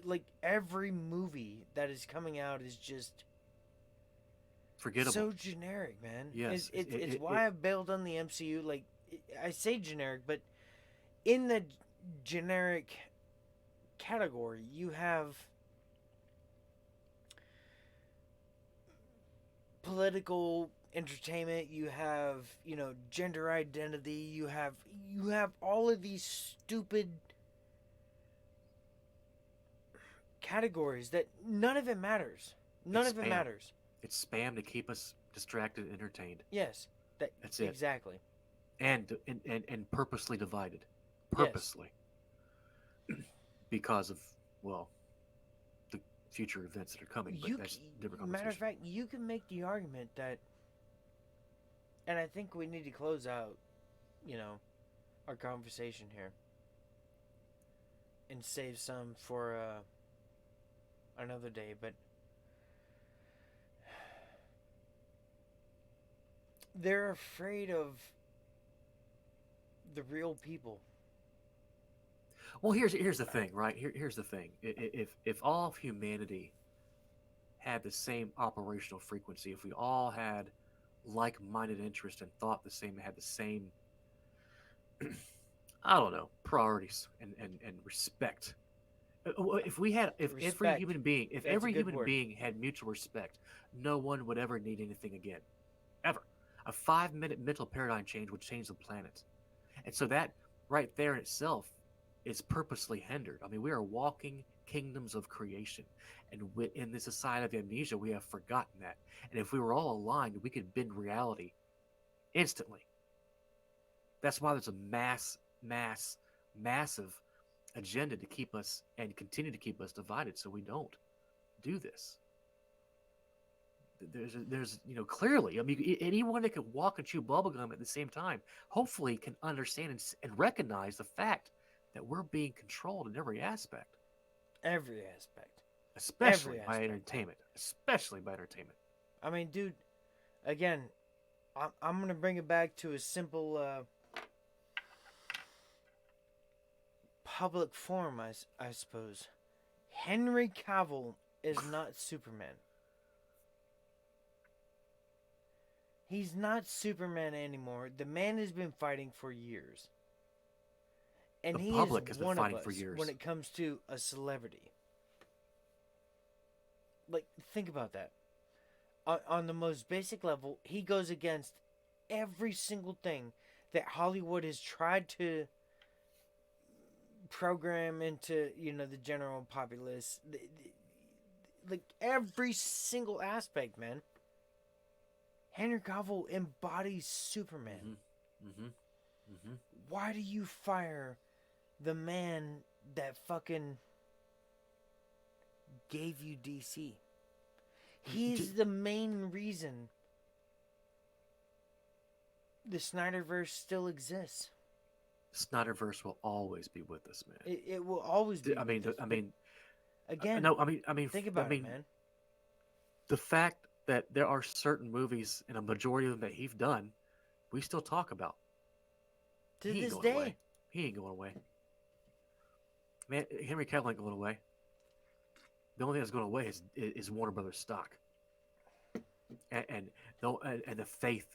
like every movie that is coming out is just Forgettable. so generic, man. Yes. It's why I've bailed on the MCU. Like, I say generic, but in the generic category, you have political entertainment, you have, gender identity, you have all of these stupid categories that none of it matters. None It's of it spam. matters. It's spam to keep us distracted and entertained. Yes, that That's it. exactly. And purposely divided. Yes. Purposely. Because of, well, the future events that are coming, but that's a different Matter of conversation. fact, you can make the argument that, and I think we need to close out, you know, our conversation here and save some for another day, but they're afraid of the real people. Well, here's the thing, right? Here's the thing. If all of humanity had the same operational frequency, if we all had like-minded interest and thought the same, had the same, I don't know, priorities and respect. If we had, Respect. if That's a every good human word. being had mutual respect, no one would ever need anything again, ever. A 5 minute mental paradigm change would change the planet. And so that right there in itself is purposely hindered. I mean, we are walking kingdoms of creation. And in this society of amnesia, we have forgotten that. And if we were all aligned, we could bend reality instantly. That's why there's a massive agenda to keep us and continue to keep us divided so we don't do this. There's clearly, I mean, anyone that can walk and chew bubblegum at the same time hopefully can understand and recognize the fact that we're being controlled in every aspect, Every aspect. Every especially by aspect. entertainment, especially by entertainment. I mean, dude, again, I'm going to bring it back to a simple public forum, I suppose. Henry Cavill is not Superman. He's not Superman anymore. The man has been fighting for years. The And he is public has been one of fighting for us when years. it comes to a celebrity. Like, think about that. On the most basic level, he goes against every single thing that Hollywood has tried to program into, the general populace. Like, every single aspect, man. Henry Cavill embodies Superman. Mm-hmm. Mm-hmm. Mm-hmm. Why do you fire the man that fucking gave you DC? He's the main reason the Snyderverse still exists. Snyderverse will always be with us, man. It will always be I with mean, us. I But mean, again, no, think I about it, mean, man. the fact that there are certain movies and a majority of them that he's done, we still talk about. To He ain't this going day. away. He ain't going away. Man, Henry Cavill ain't going away. The only thing that's going away is Warner Brothers stock and and the faith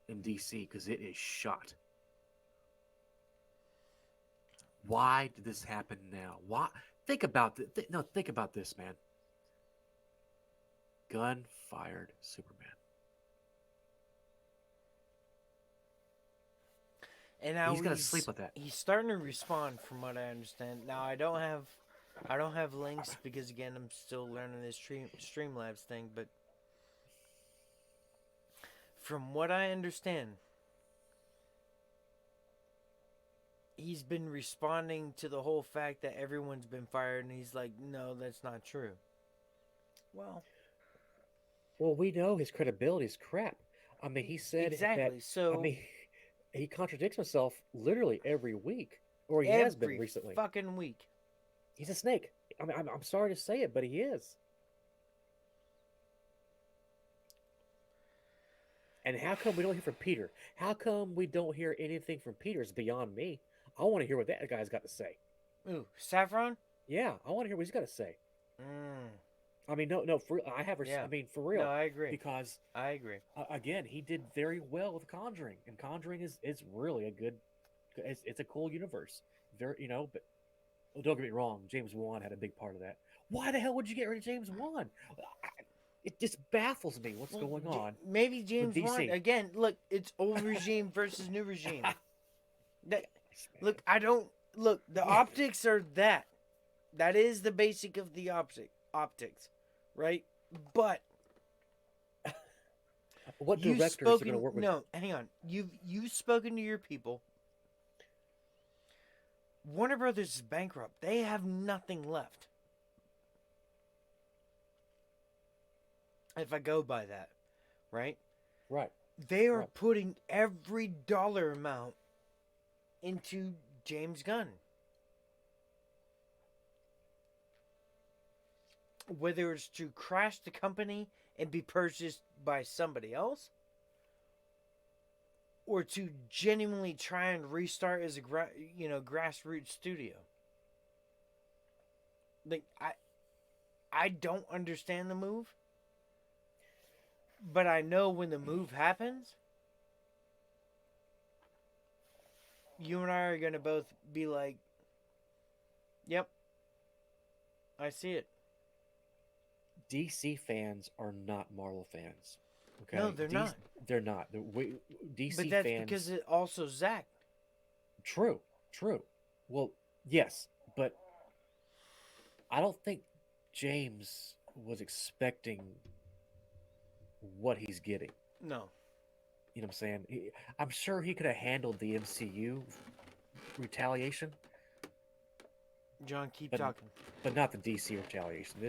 in DC because it is shot. Why did this happen now? Why? Think about no. Think about this, man. Gunn fired Superman. And now He's got to sleep with that. he's starting to respond, from what I understand. Now I don't have links because again I'm still learning this Streamlabs thing, but from what I understand, he's been responding to the whole fact that everyone's been fired, and he's like, no, that's not true. Well, Well, we know his credibility is crap. I mean, he said that. exactly. I So mean, he contradicts himself literally every week, or he has been every recently. fucking week. He's a snake. I mean, I'm sorry to say it, but he is. And how come we don't hear from Peter? How come we don't hear anything from Peter? It's beyond me. I want to hear what that guy's got to say. Ooh, Saffron? Yeah, I want to hear what he's got to say. Mm, I mean, no, for I have. yeah. I mean, for No, real, I agree. because I agree. again, he did very well with Conjuring, and Conjuring is really a good. It's a cool universe. Very, but don't get me wrong, James Wan had a big part of that. Why the hell would you get rid of James Wan? It just baffles me what's Well, going on maybe with James Wan DC. again. Look, it's old regime versus new regime. That look, I don't look. The optics are that. That is the basic of the optics, right? But What you've directors are going to spoken. work with? No, hang on. You've spoken to your people. Warner Brothers is bankrupt. They have nothing left. If I go by that, right? Right, They are right. putting every dollar amount into James Gunn. Whether it's to crash the company and be purchased by somebody else, or to genuinely try and restart as a grassroots studio. Like I don't understand the move, but I know when the move happens, you and I are gonna both be like, "Yep, I see it." DC fans are not Marvel fans. No, Okay, they're not. they're not. But DC that's because fans. it also Zach. True, true. Well, yes, but I don't think James was expecting what he's getting. No, You know what I'm saying? I'm sure he could have handled the MCU retaliation, John, keep but talking. not the DC retaliation.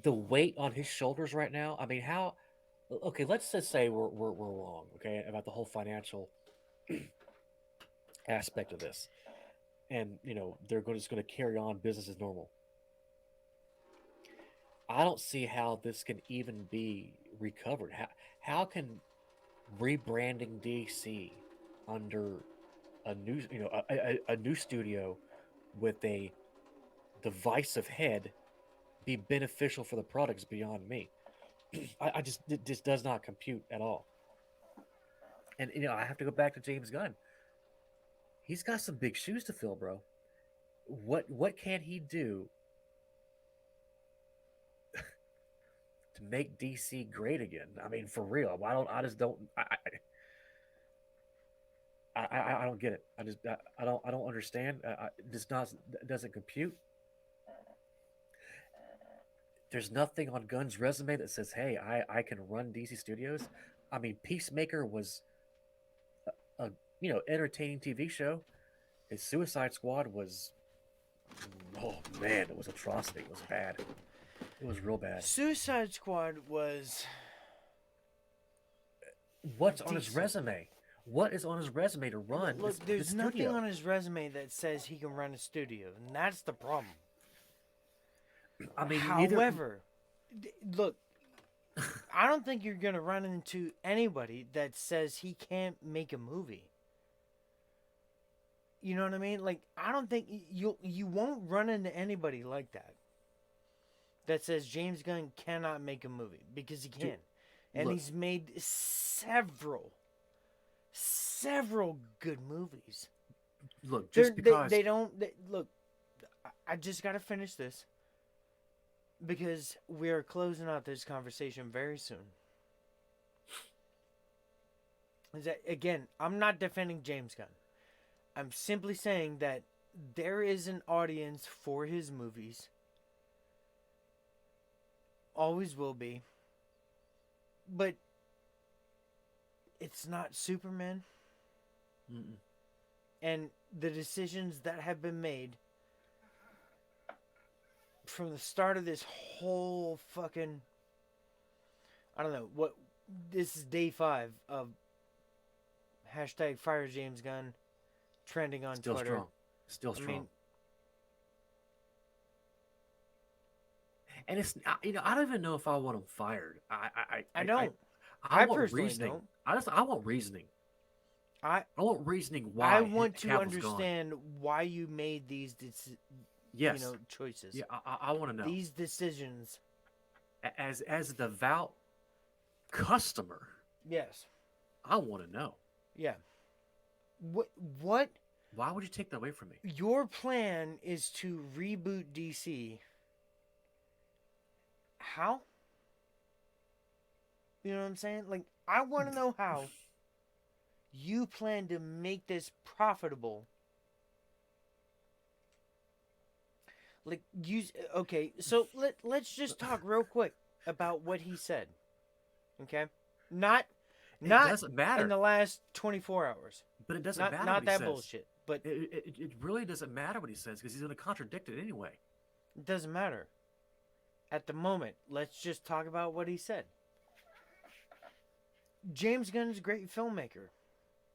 The weight on his shoulders right now. I mean, how? Okay, let's just say we're wrong. Okay, about the whole financial aspect of this, and just going to carry on business as normal. I don't see how this can even be recovered. How can rebranding DC under a new a new studio with a divisive head be beneficial for the products beyond me? I just it just does not compute at all. And I have to go back to James Gunn. He's got some big shoes to fill, bro. What can he do to make DC great again? I mean, for real. I just don't. I don't get it. I don't understand. This doesn't compute. There's nothing on Gunn's resume that says, "Hey, I can run DC Studios." I mean, Peacemaker was a entertaining TV show. His Suicide Squad was, oh man, it was atrocity. It was bad. It was real bad. Suicide Squad was What's on his decent. resume? What is on his resume to run Look, this there's nothing studio? on his resume that says he can run a studio, and that's the problem. I mean, neither. However, look, I don't think you're gonna run into anybody that says he can't make a movie. You know what I mean? Like, I don't think you won't run into anybody like that that says James Gunn cannot make a movie because he Dude, can, and look, he's made several good movies. look. They're, Just they because they don't they, look. I just gotta finish this. because we are closing out this conversation very soon. Is that again? I'm not defending James Gunn. I'm simply saying that there is an audience for his movies. Always will be. But it's not Superman. Mm-mm. And the decisions that have been made from the start of this whole fucking, I don't know what, this is day 5 of hashtag fire James Gunn trending on Still Twitter. strong. Still I strong. mean, And it's I don't even know if I want him fired. I don't. I I want personally reasoning. don't. I want reasoning. I I want reasoning I why want to Cavill's gone. understand why you made these Yes. choices. Yeah, I want to know. These decisions. As a devout customer, Yes. I want to know. Yeah. What Why would you take that away from me? your plan is to reboot DC. How? You know what I'm saying? Like, I want to know how you plan to make this profitable. Like, okay, so let's just talk real quick about what he said. Okay? Not It not doesn't in matter. the last 24 hours. But it doesn't matter Not what he that says. bullshit. But It really doesn't matter what he says because he's going to contradict it anyway. it doesn't matter. At the moment, let's just talk about what he said. James Gunn is a great filmmaker.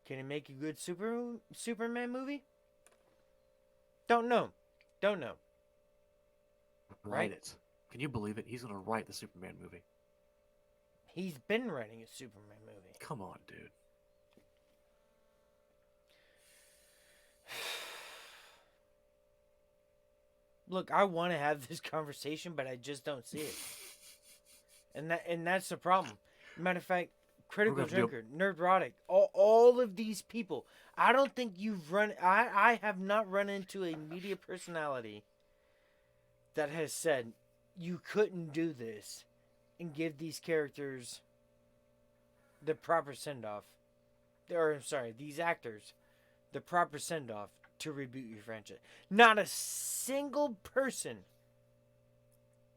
Can he make a good Superman movie? Don't know. Don't know. Write Right? it. Can you believe it? He's going to write the Superman movie. He's been writing a Superman movie. Come on, dude. Look, I want to have this conversation, but I just don't see it. And that's the problem. Matter of fact, Critical Drinker, Nerdrotic, all of these people. I don't think I have not run into a media personality that has said you couldn't do this and give these characters the proper send off. Or I'm sorry, these actors the proper send off to reboot your franchise. Not a single person.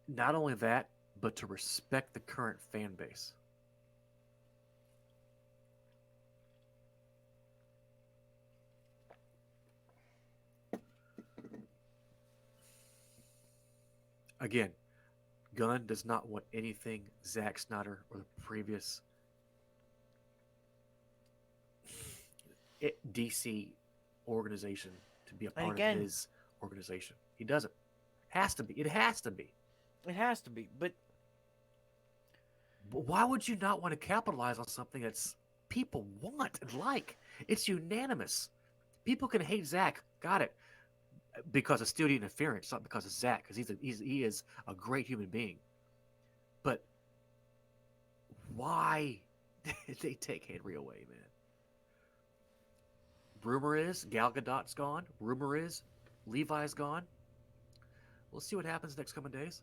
Not only that, but to respect the current fan base. Again, Gunn does not want anything Zack Snyder or the previous DC organization to be a part of his organization. He doesn't. Has to be. It has to be. It has to be. But why would you not want to capitalize on something that's people want and like? It's unanimous. People can hate Zack. Got it. Because of studio interference, not because of Zack, because he is a great human being. But why did they take Henry away, man? Rumor is Gal Gadot's gone. Rumor is Levi's gone. We'll see what happens next coming days.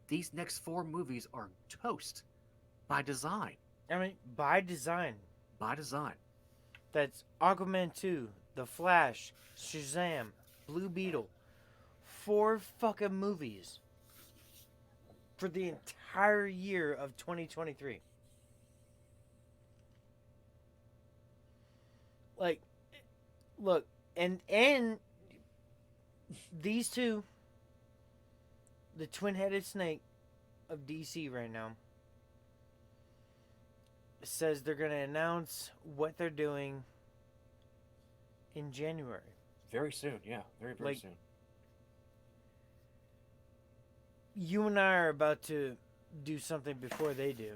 These next 4 movies are toast by design. I mean, by design. By design. That's Aquaman 2, The Flash, Shazam, Blue Beetle. 4 fucking movies for the entire year of 2023. Like, look, and these two, the twin-headed snake of DC right now, says they're going to announce what they're doing in January. Very soon, yeah. Very soon. You and I are about to do something before they do.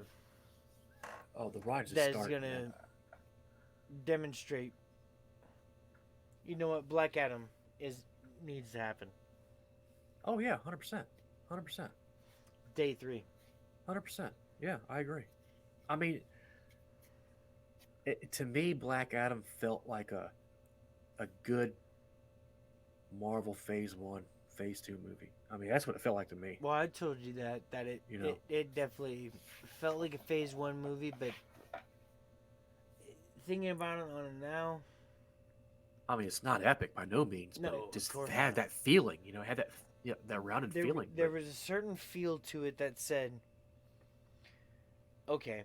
Oh, the ride just That's started. going to demonstrate, you know what, Black Adam needs to happen. Oh, yeah, 100%. 100%. Day 3. 100%. Yeah, I agree. I mean, to me, Black Adam felt like a good Marvel Phase 1, Phase 2 movie. I mean, that's what it felt like to me. Well, I told you that it You know, it definitely felt like a Phase 1 movie, but thinking about it on it now, I mean, it's not epic by no means, but no, it of just course had not. that feeling. You know, had that that rounded feeling. There But was a certain feel to it that said, okay,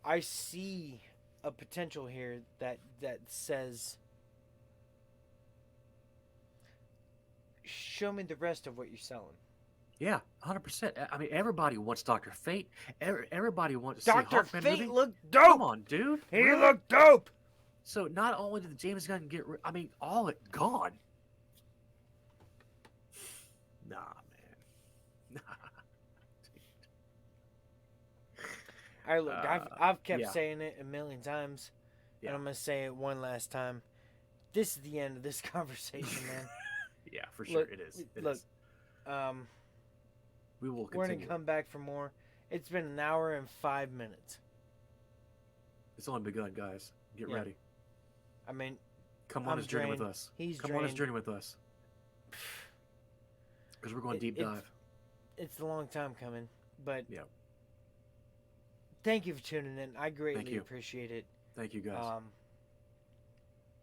I see a potential here that says, show me the rest of what you're selling. yeah, 100%. I mean, everybody wants Doctor Fate. Everybody wants to see a Doctor Hawkman Fate movie. looked Come dope. on, dude. He Really? looked dope. So not only did James Gunn get, I mean, all it gone. Nah, man. I look. I've kept Yeah, saying it a million times, and yeah, I'm gonna say it one last time. This is the end of this conversation, man. yeah, for sure. Look, It is. It look. is. Um, We will we're gonna continue it. come back for more. It's been an hour and 5 minutes. It's only begun, guys. Get Yeah. ready. I mean, Come on I'm this journey with drained. us. He's Come on this drained. journey with us. Because we're going deep dive. It's a long time coming, but Yeah. thank you for tuning in. I greatly you. appreciate it. Thank you, guys.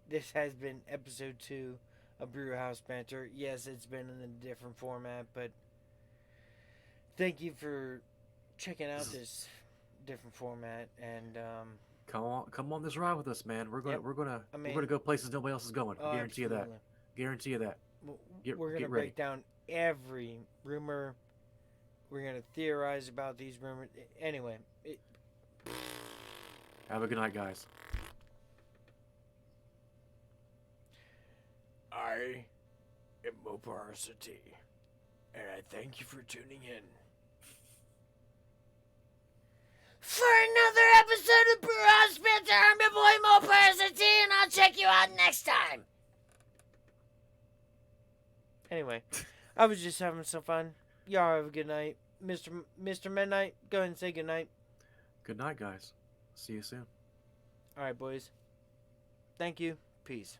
This has been episode 2 of Brew House Banter. Yes, it's been in a different format, but thank you for checking out this different format. And come on this ride with us, man. We're gonna yep, we're gonna I we're mean, gonna go places nobody else is going. I oh, guarantee you that. absolutely. Guarantee you that. We're gonna Get ready. break down every rumor. We're gonna theorize about these rumors. Anyway, Have a good night, guys. I am Moparcity, and I thank you for tuning in for another episode of Brew House Banter. I'm your boy Moparcity, and I'll check you out next time. Anyway, I was just having some fun. Y'all have a good night. Mr. Midnight, go ahead and say good night. Good night, guys. See you soon. All right, boys. Thank you. Peace.